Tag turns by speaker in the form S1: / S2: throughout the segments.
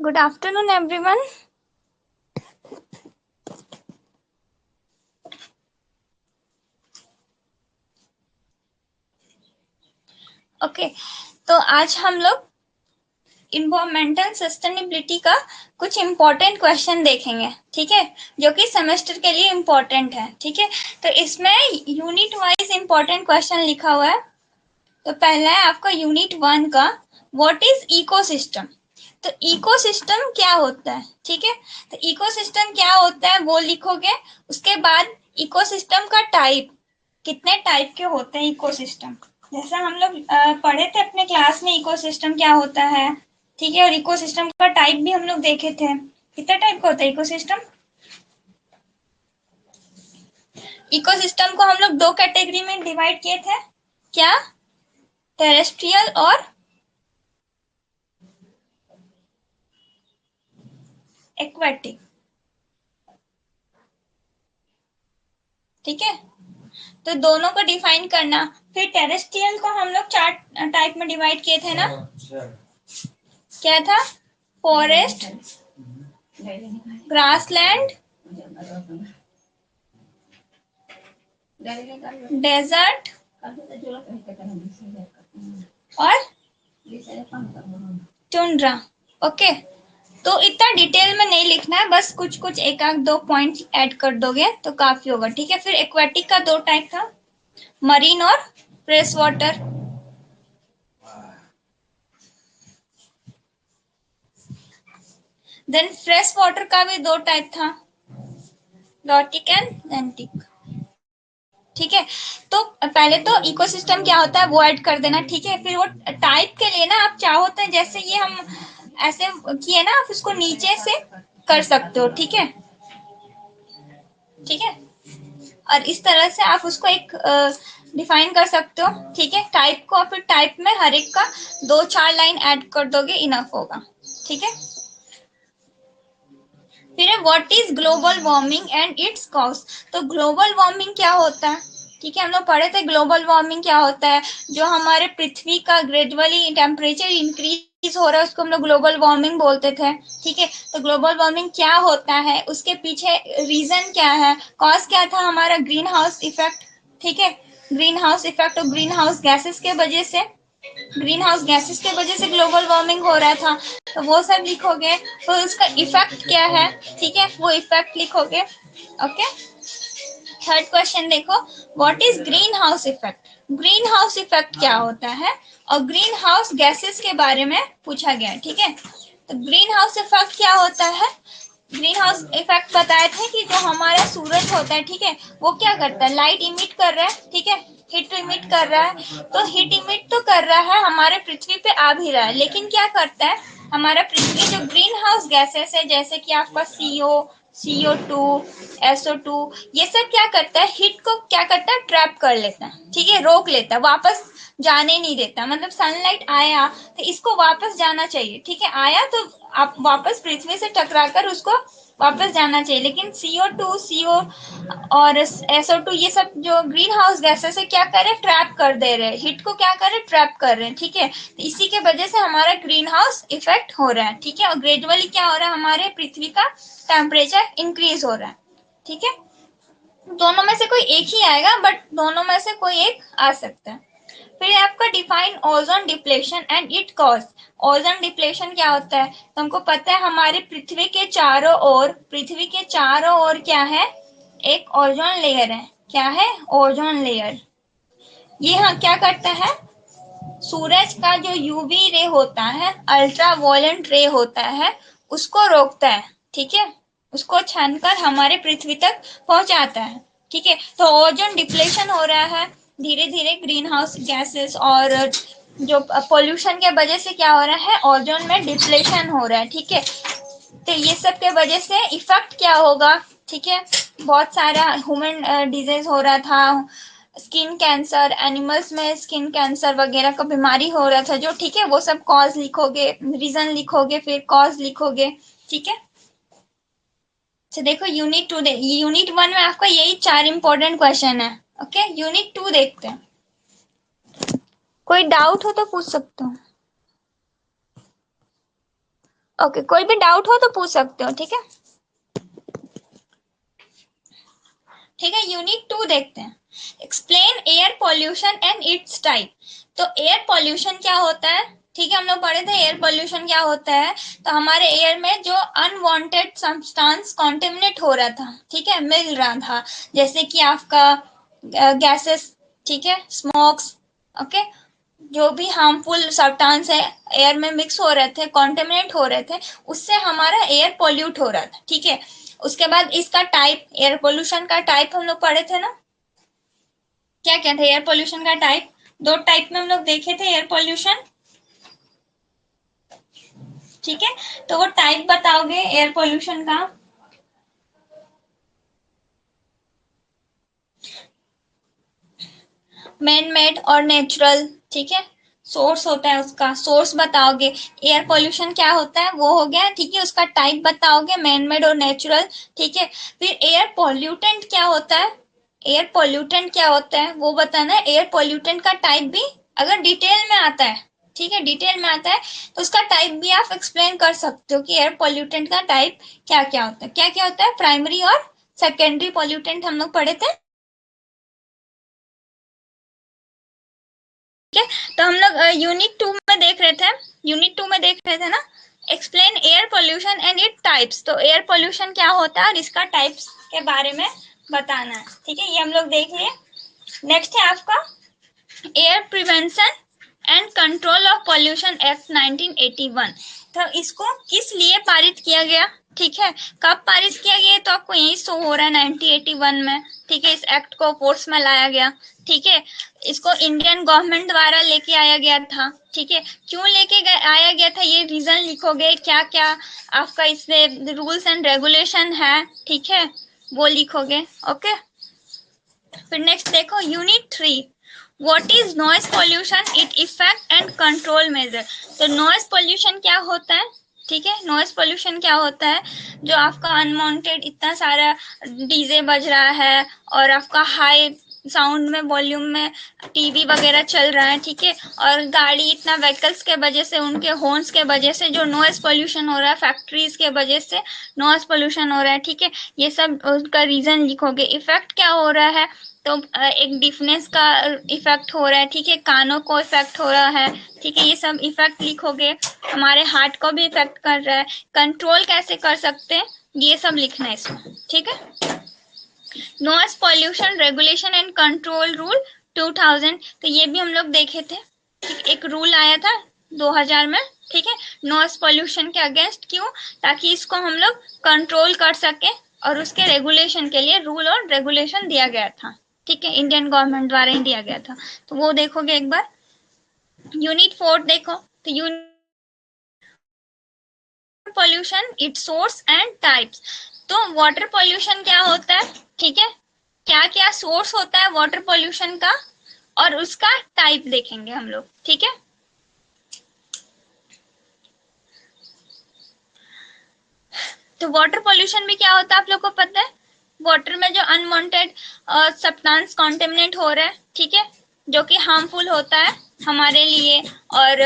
S1: Good afternoon, everyone. Okay तो आज हम लोग इन्वायरमेंटल सस्टेनेबिलिटी का कुछ इम्पोर्टेंट क्वेश्चन देखेंगे, ठीक है, जो कि सेमेस्टर के लिए इम्पोर्टेंट है, ठीक है। तो इसमें यूनिट वाइज इम्पोर्टेंट क्वेश्चन लिखा हुआ है। तो पहला है आपका यूनिट 1 का, व्हाट इज इकोसिस्टम। तो इकोसिस्टम क्या होता है, ठीक है। तो इकोसिस्टम क्या होता है वो लिखोगे। उसके बाद इकोसिस्टम का टाइप, कितने टाइप के होते हैं इकोसिस्टम, जैसा हम लोग पढ़े थे अपने क्लास में इकोसिस्टम क्या होता है, ठीक है। और इकोसिस्टम का टाइप भी हम लोग देखे थे, कितने टाइप का होता है इकोसिस्टम। इकोसिस्टम को हम लोग दो कैटेगरी में डिवाइड किए थे, क्या, टेरेस्ट्रियल और एक्वेटिक, ठीक है। तो दोनों को डिफाइन करना। फिर टेरेस्ट्रियल को हम लोग चार टाइप में डिवाइड किए थे ना, क्या था, फॉरेस्ट, ग्रासलैंड, डेजर्ट और टुंड्रा। ओके, तो इतना डिटेल में नहीं लिखना है, बस कुछ कुछ एक आध दो पॉइंट ऐड कर दोगे तो काफी होगा, ठीक है। फिर एक्वेटिक का दो टाइप था, मरीन और fresh water. Then fresh water का भी दो टाइप था, लॉटिक एंड लेंटिक, ठीक है। तो पहले तो इकोसिस्टम क्या होता है वो ऐड कर देना, ठीक है। फिर वो टाइप के लिए ना आप चाहो तो जैसे ये हम ऐसे किए ना, आप उसको नीचे से कर सकते हो, ठीक है, ठीक है। और इस तरह से आप उसको एक डिफाइन कर सकते हो, ठीक है, टाइप को। और फिर टाइप में हर एक का दो चार लाइन ऐड कर दोगे, इनफ होगा, ठीक है। फिर है what is global warming and it's cause. तो ग्लोबल वार्मिंग क्या होता है, ठीक है, हम लोग पढ़े थे ग्लोबल वार्मिंग क्या होता है, जो हमारे पृथ्वी का ग्रेजुअली टेम्परेचर इंक्रीज हो रहा है उसको हम लोग ग्लोबल वार्मिंग बोलते थे, ठीक है। तो ग्लोबल वार्मिंग क्या होता है, उसके पीछे रीजन क्या है, कॉज क्या था, हमारा ग्रीन हाउस इफेक्ट, ठीक है। ग्रीन हाउस इफेक्ट और ग्रीन हाउस गैसेस के वजह से, ग्रीन हाउस गैसेस के वजह से ग्लोबल वार्मिंग हो रहा था, तो वो सब लिखोगे। तो उसका इफेक्ट क्या है, ठीक है, वो इफेक्ट लिखोगे, ओके। थर्ड क्वेश्चन देखो, what is green house effect. Green house effect क्या होता है, और ग्रीन हाउस गैसेस के बारे में पूछा गया है, ठीक है। तो ग्रीन हाउस इफेक्ट क्या होता है, ग्रीन हाउस इफेक्ट बताए थे कि जो हमारा सूरज होता है, ठीक है, वो क्या करता है, लाइट इमिट कर रहा है, ठीक है, हीट इमिट कर रहा है। तो हीट इमिट तो कर रहा है, हमारे पृथ्वी पे आ भी रहा है, लेकिन क्या करता है, हमारा पृथ्वी जो ग्रीन हाउस गैसेस है, जैसे कि आपका CO2, SO2, ये सब क्या करता है, हीट को क्या करता है, ट्रैप कर लेता है, ठीक है, रोक लेता है, वापस जाने नहीं देता। मतलब सनलाइट आया तो इसको वापस जाना चाहिए, ठीक है, आया तो आप वापस पृथ्वी से टकरा कर उसको वापस जाना चाहिए, लेकिन CO2, CO और SO2 ये सब जो ग्रीन हाउस गैसेस है क्या कर रहे, ट्रैप कर दे रहे हैं, हीट को क्या कर रहे, ट्रैप कर रहे हैं, ठीक है। तो इसी के वजह से हमारा ग्रीन हाउस इफेक्ट हो रहा है, ठीक है। और ग्रेजुअली क्या हो रहा है, हमारे पृथ्वी का टेम्परेचर इंक्रीज हो रहा है, ठीक है। दोनों में से कोई एक ही आएगा, बट दोनों में से कोई एक आ सकता है। फिर आपका define ozone depletion and it cause. Ozone depletion क्या होता है, तो हमको पता है हमारे पृथ्वी के चारों ओर, पृथ्वी के चारों ओर क्या है, एक ओजोन लेयर है, क्या है, ओजोन लेयर। ये हाँ क्या करता है, सूरज का जो यूवी रे होता है, अल्ट्रा वायलेंट रे होता है, उसको रोकता है, ठीक है, उसको छानकर हमारे पृथ्वी तक पहुंचाता है, ठीक है। तो ओजोन डिप्लेशन हो रहा है धीरे धीरे, ग्रीन हाउस गैसेस और जो पोल्यूशन के वजह से क्या हो रहा है, ओजोन में डिप्लेशन हो रहा है, ठीक है। तो ये सब के वजह से इफेक्ट क्या होगा, ठीक है, बहुत सारा ह्यूमन डिजीज हो रहा था, स्किन कैंसर, एनिमल्स में स्किन कैंसर वगैरह का बीमारी हो रहा था जो, ठीक है, वो सब कॉज लिखोगे, रीजन लिखोगे, फिर कॉज लिखोगे, ठीक है। तो देखो यूनिट 1 में आपका यही चार इंपॉर्टेंट क्वेश्चन है, ओके। यूनिट 2 देखते हैं, कोई डाउट हो तो पूछ सकते हो। ओके, कोई भी डाउट हो तो पूछ सकते हो, ठीक है। ठीक है, यूनिट 2 देखते हैं। Explain air pollution and it's type. तो एयर पॉल्यूशन क्या होता है, ठीक है, हम लोग पढ़े थे एयर पॉल्यूशन क्या होता है। तो हमारे एयर में जो अनवांटेड सब्सटेंस कॉन्टेमिनेट हो रहा था, ठीक है, मिल रहा था, जैसे कि आपका गैसेस, ठीक है, स्मोक्स, ओके, जो भी हार्मफुल सब्सटेंस है एयर में मिक्स हो रहे थे, कॉन्टेमिनेट हो रहे थे, उससे हमारा एयर पॉल्यूट हो रहा था, ठीक है। उसके बाद इसका टाइप, एयर पोल्यूशन का टाइप हम लोग पढ़े थे ना, क्या क्या था एयर पोल्यूशन का टाइप, दो टाइप में हम लोग देखे थे एयर पोल्यूशन, ठीक है। तो वो टाइप बताओगे एयर पोल्यूशन का। मैन मेड और नेचुरल, ठीक है, सोर्स होता है उसका, सोर्स बताओगे। एयर पोल्यूशन क्या होता है वो हो गया, ठीक है, उसका टाइप बताओगे, मैन मेड और नेचुरल, ठीक है। फिर एयर पॉल्यूटेंट क्या होता है, एयर पॉल्यूटेंट क्या होता है वो बताना है। एयर पॉल्यूटेंट का टाइप भी अगर डिटेल में आता है, ठीक है, डिटेल में आता है, तो उसका टाइप भी आप एक्सप्लेन कर सकते हो कि एयर पॉल्यूटेंट का टाइप क्या क्या होता है, क्या क्या होता है। प्राइमरी और सेकेंडरी पॉल्यूटेंट हम लोग पढ़े थे, ठीक है। तो हम लोग यूनिट 2 में देख रहे थे, यूनिट 2 में देख रहे थे ना, explain air pollution and it types. तो एयर पोल्यूशन क्या होता है और इसका टाइप्स के बारे में बताना है, ठीक है, ये हम लोग देख लिए। नेक्स्ट है आपका air prevention and control of pollution act 1981। तो इसको किस लिए पारित किया गया, ठीक है, कब पारित किया गया, तो आपको यही शो हो रहा है 1981 में, ठीक है। इस एक्ट को फोर्स में लाया गया, ठीक है। इसको इंडियन गवर्नमेंट द्वारा लेके आया गया था, ठीक है। क्यों लेके आया गया था ये रीजन लिखोगे, क्या क्या आपका इसमें रूल्स एंड रेगुलेशन है, ठीक है, वो लिखोगे, ओके। फिर नेक्स्ट देखो unit 3, what is noise pollution, it effect and control measure. तो नॉइज पॉल्यूशन क्या होता है, ठीक है, नॉइज पॉल्यूशन क्या होता है, जो आपका अनवांटेड इतना सारा डीजे बज रहा है और आपका हाई साउंड में वॉल्यूम में टीवी वगैरह चल रहा है, ठीक है, और गाड़ी इतना व्हीकल्स के वजह से, उनके हॉर्न्स के वजह से जो नॉइज पोल्यूशन हो रहा है, फैक्ट्रीज के वजह से नॉइज पोल्यूशन हो रहा है, ठीक है। ये सब उसका रीजन लिखोगे। इफेक्ट क्या हो रहा है, तो एक डिफनेस का इफेक्ट हो रहा है, ठीक है, कानों को इफेक्ट हो रहा है, ठीक है, ये सब इफेक्ट लिखोगे। हमारे हार्ट को भी इफेक्ट कर रहा है, कंट्रोल कैसे कर सकते हैं ये सब लिखना है इसमें, ठीक है। Noise pollution regulation and control rule 2000, तो ये भी हम लोग देखे थे, ठीक, एक रूल आया था 2000 में, ठीक है, नॉइज पॉल्यूशन के अगेंस्ट। क्यों, ताकि इसको हम लोग कंट्रोल कर सके, और उसके रेगुलेशन के लिए रूल और रेगुलेशन दिया गया था, ठीक है, इंडियन गवर्नमेंट द्वारा ही दिया गया था। तो वो देखोगे एक बार। यूनिट 4 देखो, तो unit pollution, it's source and types. तो वाटर पॉल्यूशन क्या होता है, ठीक है, क्या क्या सोर्स होता है वाटर पॉल्यूशन का, और उसका टाइप देखेंगे हम लोग, ठीक है। तो वाटर पॉल्यूशन भी क्या होता है आप लोग को पता है, वाटर में जो अनवांटेड सब्सटेंस कॉन्टेमिनेट हो रहा है, ठीक है, जो कि हार्मफुल होता है हमारे लिए और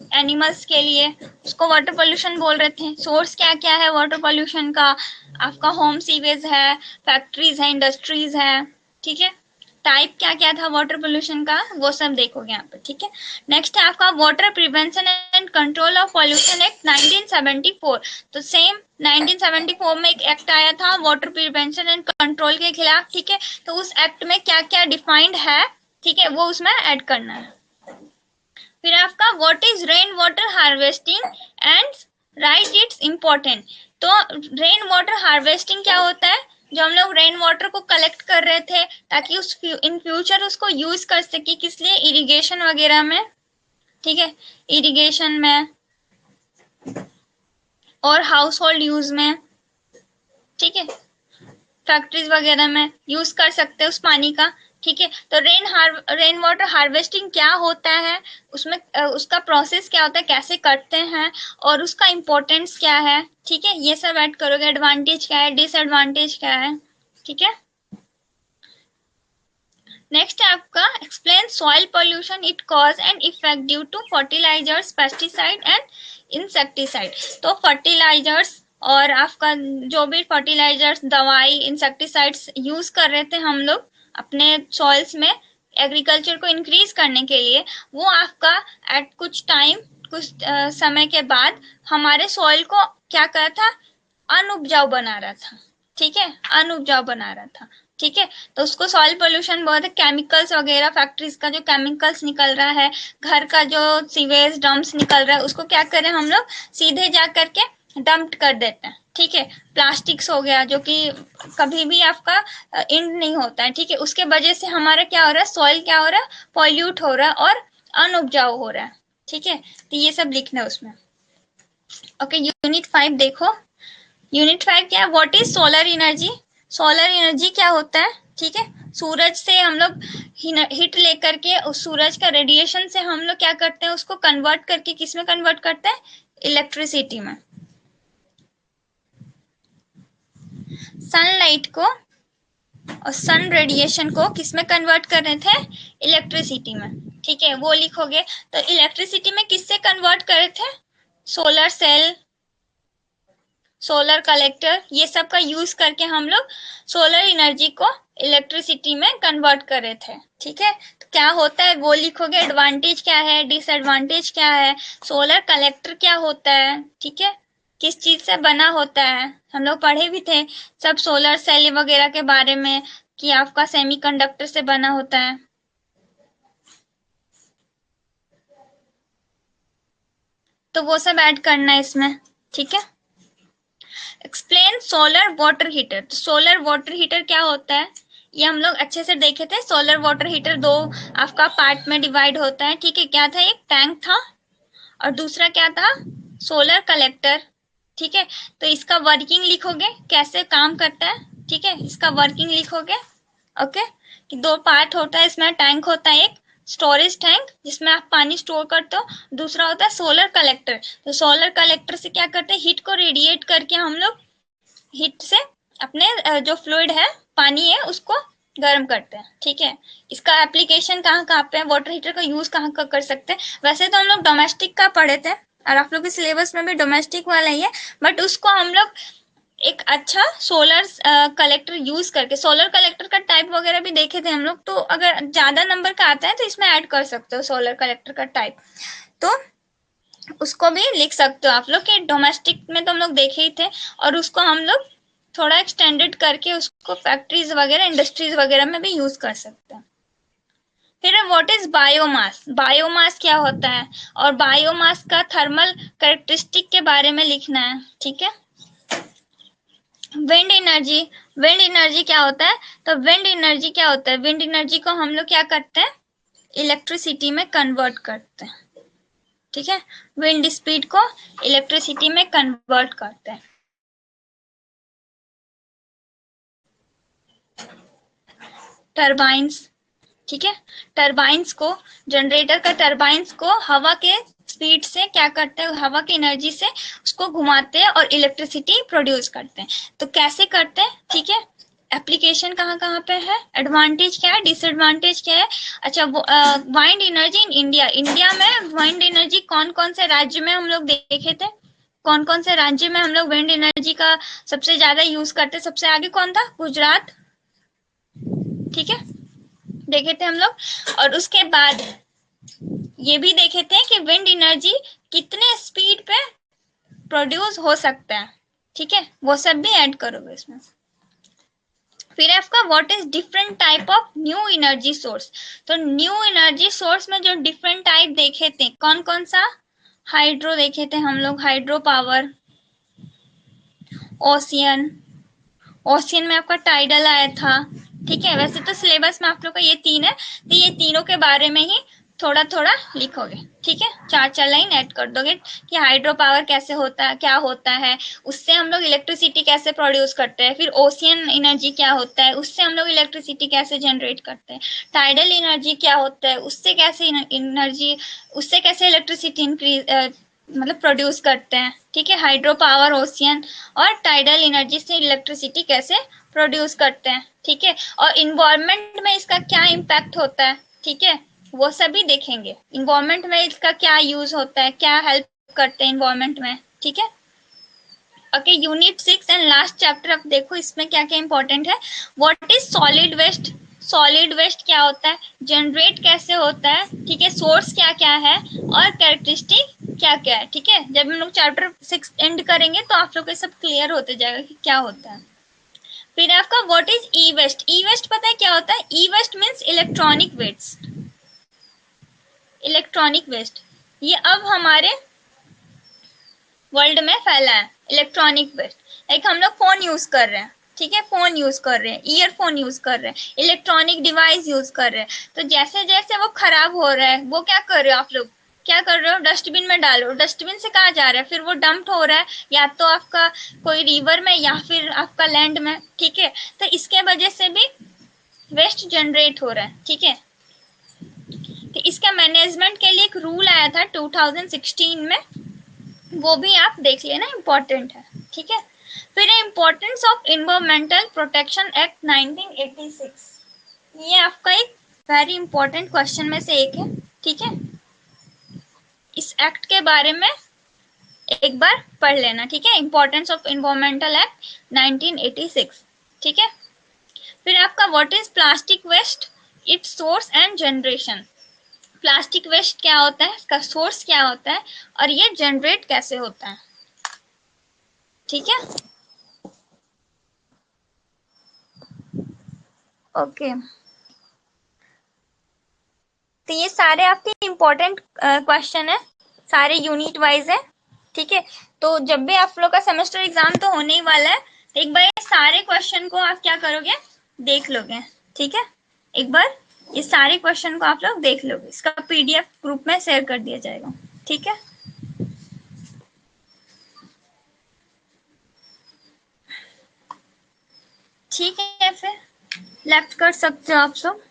S1: एनिमल्स के लिए, उसको वाटर पोल्यूशन बोल रहे थे। सोर्स क्या क्या है वाटर पोल्यूशन का, आपका होम सीवेज है, फैक्ट्रीज है, इंडस्ट्रीज है, ठीक है। टाइप क्या क्या था वाटर पोल्यूशन का वो सब देखोगे यहाँ पे, ठीक है। नेक्स्ट है आपका water prevention and control of pollution act 1974। तो सेम 1974 में एक एक्ट आया था वाटर प्रिवेंशन एंड कंट्रोल के खिलाफ, ठीक है। तो उस एक्ट में क्या क्या डिफाइंड है, ठीक है, वो उसमें ऐड करना है। फिर आपका what is rain water harvesting and right it's important. तो रेन वाटर हार्वेस्टिंग क्या होता है, जो हम लोग रेन वाटर को कलेक्ट कर रहे थे ताकि उस इन फ्यूचर उसको यूज कर सके, किस लिए, इरिगेशन वगैरह में, ठीक है, इरिगेशन में और हाउस होल्ड यूज में, ठीक है, फैक्ट्रीज वगैरह में यूज कर सकते हैं उस पानी का, ठीक है। तो रेन वाटर हार्वेस्टिंग क्या होता है, उसमें उसका प्रोसेस क्या होता है, कैसे करते हैं, और उसका इम्पोर्टेंस क्या है, ठीक है, ये सब ऐड करोगे। एडवांटेज क्या है, डिसएडवांटेज क्या है, ठीक है। नेक्स्ट है आपका explain soil pollution it cause and effect due to fertilisers, pesticide and insecticide. तो फर्टिलाइजर्स और आपका जो भी फर्टिलाइजर्स, दवाई, इंसेक्टिसाइड्स यूज कर रहे थे हम लोग अपने सॉइल्स में एग्रीकल्चर को इंक्रीज करने के लिए, वो आपका एट कुछ टाइम, कुछ समय के बाद हमारे सॉइल को क्या कर रहा था, अनउपजाऊ बना रहा था। ठीक है, अनउपजाऊ बना रहा था। ठीक है, तो उसको सॉइल पोल्यूशन बहुत है। केमिकल्स वगैरह, फैक्ट्रीज का जो केमिकल्स निकल रहा है, घर का जो सीवेज डंप्स निकल रहा है, उसको क्या करें हम लोग, सीधे जा करके डंप कर देते हैं। ठीक है, प्लास्टिक्स हो गया जो कि कभी भी आपका एंड नहीं होता है। ठीक है, उसके वजह से हमारा क्या हो रहा है, सॉइल क्या हो रहा है, पॉल्यूट हो रहा है और अनउपजाऊ हो रहा है। ठीक है, तो ये सब लिखना है उसमें। ओके, यूनिट 5 देखो। यूनिट 5 क्या है, what is solar energy. Solar energy क्या होता है, ठीक है, सूरज से हम लोग हिट लेकर के उस सूरज का रेडिएशन से हम लोग क्या करते हैं, उसको कन्वर्ट करके किस में कन्वर्ट करते हैं, इलेक्ट्रिसिटी में। सनलाइट को और सन रेडिएशन को किस में कन्वर्ट कर रहे थे, इलेक्ट्रिसिटी में। ठीक है, वो लिखोगे। तो इलेक्ट्रिसिटी में किससे कन्वर्ट कर रहे थे, सोलर सेल, सोलर कलेक्टर, ये सब का यूज करके हम लोग सोलर एनर्जी को इलेक्ट्रिसिटी में कन्वर्ट कर रहे थे। ठीक है, तो क्या होता है वो लिखोगे, एडवांटेज क्या है, डिसएडवांटेज क्या है, सोलर कलेक्टर क्या होता है, ठीक है, किस चीज से बना होता है, हम लोग पढ़े भी थे सब सोलर सेल वगैरह के बारे में कि आपका सेमीकंडक्टर से बना होता है। तो वो सब ऐड करना है इसमें। ठीक है, एक्सप्लेन सोलर वाटर हीटर। तो सोलर वाटर हीटर क्या होता है, ये हम लोग अच्छे से देखे थे। सोलर वाटर हीटर दो आपका पार्ट में डिवाइड होता है। ठीक है, क्या था, एक टैंक था और दूसरा क्या था, सोलर कलेक्टर। ठीक है, तो इसका वर्किंग लिखोगे, कैसे काम करता है। ठीक है, इसका वर्किंग लिखोगे। ओके, कि दो पार्ट होता है इसमें, टैंक होता है एक स्टोरेज टैंक जिसमें आप पानी स्टोर करते हो, दूसरा होता है सोलर कलेक्टर। तो सोलर कलेक्टर से क्या करते हैं, हीट को रेडिएट करके हम लोग हीट से अपने जो फ्लूइड है, पानी है, उसको गर्म करते हैं। ठीक है, इसका एप्लीकेशन कहाँ कहाँ पे है, वाटर हीटर का यूज कहाँ कहाँ कर सकते हैं। वैसे तो हम लोग डोमेस्टिक का पढ़े थे और आप लोग के सिलेबस में भी डोमेस्टिक वाला ही है, बट उसको हम लोग एक अच्छा सोलर कलेक्टर यूज करके, सोलर कलेक्टर का टाइप वगैरह भी देखे थे हम लोग, तो अगर ज्यादा नंबर का आता है तो इसमें ऐड कर सकते हो सोलर कलेक्टर का टाइप, तो उसको भी लिख सकते हो आप लोग कि डोमेस्टिक में तो हम लोग देखे ही थे और उसको हम लोग थोड़ा एक्सटेंडेड करके उसको फैक्ट्रीज वगैरह, इंडस्ट्रीज वगैरह में भी यूज कर सकते हैं। फिर व्हाट इज बायोमास। बायोमास क्या होता है और बायोमास का थर्मल कैरेक्टरिस्टिक के बारे में लिखना है। ठीक है, विंड एनर्जी। विंड एनर्जी क्या होता है, तो विंड एनर्जी क्या होता है, विंड एनर्जी को हम लोग क्या करते हैं, इलेक्ट्रिसिटी में कन्वर्ट करते हैं। ठीक है, विंड स्पीड को इलेक्ट्रिसिटी में कन्वर्ट करते हैं। टरबाइंस, ठीक है, टरबाइंस को, जनरेटर का टरबाइंस को हवा के स्पीड से क्या करते हैं, हवा की एनर्जी से उसको घुमाते हैं और इलेक्ट्रिसिटी प्रोड्यूस करते हैं। तो कैसे करते हैं, ठीक है, एप्लीकेशन कहाँ कहाँ पे है, एडवांटेज क्या है, डिसएडवांटेज क्या है। अच्छा, wind energy in India. India में वाइंड एनर्जी कौन कौन से राज्य में हम लोग देखे थे, कौन कौन से राज्य में हम लोग विंड एनर्जी का सबसे ज्यादा यूज करते, सबसे आगे कौन था, गुजरात। ठीक है, देखे थे हम लोग। और उसके बाद ये भी देखे थे कि विंड एनर्जी कितने स्पीड पे प्रोड्यूस हो सकता है। ठीक है, वो सब भी ऐड करोगे इसमें। फिर आपका what is different type of new energy source. तो न्यू एनर्जी सोर्स में जो डिफरेंट टाइप देखे थे, कौन कौन सा, हाइड्रो देखे थे हम लोग, हाइड्रो पावर, ओशियन, ओशियन में आपका टाइडल आया था। ठीक है, वैसे तो सिलेबस में आप लोग का ये तीन है, तो ये तीनों के बारे में ही थोड़ा थोड़ा लिखोगे। ठीक है, चार चार लाइन ऐड कर दोगे कि हाइड्रो पावर कैसे होता है, क्या होता है, उससे हम लोग इलेक्ट्रिसिटी कैसे प्रोड्यूस करते हैं। फिर ओशियन एनर्जी क्या होता है, उससे हम लोग इलेक्ट्रिसिटी कैसे जनरेट करते हैं। टाइडल एनर्जी क्या होता है, उससे कैसे एनर्जी, उससे कैसे इलेक्ट्रिसिटी इंक्रीज मतलब प्रोड्यूस करते हैं। ठीक है, हाइड्रो पावर, ओशियन और टाइडल एनर्जी से इलेक्ट्रिसिटी कैसे प्रोड्यूस करते हैं, ठीक है। और इन्वायरमेंट में इसका क्या इम्पैक्ट होता है, ठीक है, वो सभी देखेंगे। इन्वायरमेंट में इसका क्या यूज होता है, क्या हेल्प करते हैं इन्वायरमेंट में, ठीक है। Okay, unit 6 and last chapter अब देखो इसमें क्या क्या इंपॉर्टेंट है। What is solid waste, solid waste क्या होता है, जनरेट कैसे होता है, ठीक है, सोर्स क्या क्या है, और कैरेक्टरिस्टिक क्या क्या है, ठीक है। जब हम लोग चैप्टर 6 एंड करेंगे तो आप लोग को सब क्लियर होते जाएगा कि क्या होता है। फिर आपका what is e waste, e waste पता है क्या होता है, e waste means electronic waste, electronic waste. ये अब हमारे वर्ल्ड में फैला है इलेक्ट्रॉनिक वेस्ट। लाइक हम लोग फोन यूज कर रहे हैं, ठीक है, फोन यूज कर रहे हैं, ईयरफोन यूज कर रहे हैं, इलेक्ट्रॉनिक डिवाइस यूज कर रहे हैं, तो जैसे जैसे वो खराब हो रहा है, वो क्या कर रहे हो आप लोग, क्या कर रहे हो, डस्टबिन में डाल रहे हो, डस्टबिन से कहाँ जा रहा है, फिर वो डंप हो रहा है या तो आपका कोई रिवर में या फिर आपका लैंड में, ठीक है। तो इसके वजह से भी वेस्ट जनरेट हो रहा है, ठीक है। तो इसका मैनेजमेंट के लिए एक रूल आया था 2016 में, वो भी आप देख लेना, इम्पोर्टेंट है, ठीक है। फिर importance of environmental protection act 1986, ये आपका एक वेरी इंपॉर्टेंट क्वेश्चन में से एक है, ठीक है। इस एक्ट के बारे में एक बार पढ़ लेना, ठीक है, इम्पोर्टेंस ऑफ इन्वायरमेंटल एक्ट 1986, ठीक है। फिर आपका what is plastic waste, its source and generation, plastic waste क्या होता है, इसका सोर्स क्या होता है, और ये जनरेट कैसे होता है, ठीक है। ओके, तो ये सारे आपके इम्पोर्टेंट क्वेश्चन है, सारे यूनिट वाइज है, ठीक है। तो जब भी आप लोग का सेमेस्टर एग्जाम तो होने ही वाला है, एक बार ये सारे क्वेश्चन को आप क्या करोगे, देख लोगे, ठीक है। एक बार ये सारे क्वेश्चन को आप लोग देख लोगे, इसका पीडीएफ ग्रुप में शेयर कर दिया जाएगा, ठीक है। ठीक है, फिर लेफ्ट कर सकते हो आप सब।